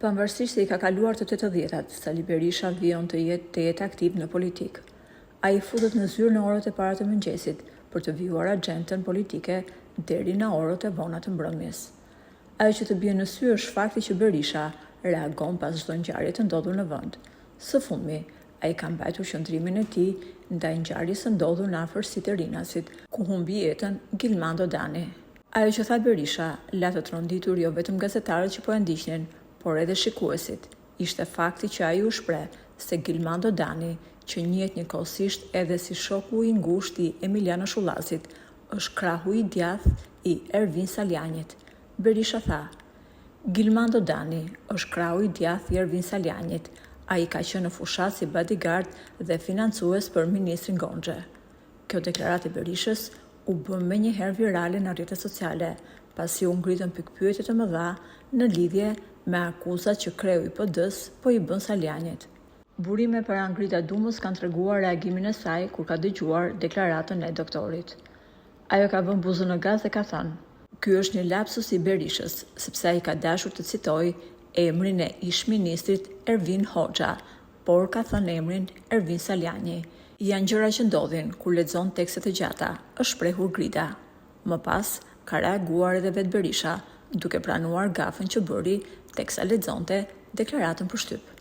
Pavarësisht se i ka kaluar të 80-at, Sali Berisha vijon të jetë aktiv në politikë. Ai futet në zyrë në orët e para të mëngjesit për të vijuar agjendën politike deri në orët e vona të mbrëmjes. Ajo që të bie në sy është fakti që Berisha reagon pas çdo ngjarje të ndodhur në vend. Së fundmi, ai ka mbajtur qëndrimin e tij ndaj ngjarjes së ndodhur në afërsitë e Rinasit, ku humbi jetën Gilmando Dani. Ajo që tha Berisha la të tronditur jo vetëm gazetarët që po e ndiqnin, por edhe shikuesit. Ishte fakti që ai u shpreh se Gilmando Dani, që njihet njëkohësisht edhe si shoku i ngushtë i Emiliano Shullazit, është krahu i djathtë i Ervin Saljanit. Berisha tha: Gilmando Dani është krahu i djathtë i Ervin Saljanit. Ai ka qenë në fushat si bodyguard dhe financues për ministrin Gonxhe. Kjo deklaratë e Berishës u bë menjëherë virale në rrjetet sociale, pasi u ngritën pikpyetje të mëdha në lidhje me akuzat që kreu i PD-s po i bën Saljanit. Burime para ngrita Dumës kanë treguar reagimin e saj kur ka dëgjuar deklaratën e doktorit. Ajo ka vënë buzën në gaz dhe ka thënë: "Ky është një lapsus i Berishës, sepse ai ka dashur të citojë emrin e ish-ministrit Ervin Hoxha, por ka thënë emrin Ervin Saljani. Janë gjëra që ndodhin kur lexon tekste të gjata", është shprehur Grida. Më pas ka reaguar edhe vetë Berisha, duke pranuar gafën që bëri teksa lexonte deklaratën për shtyp.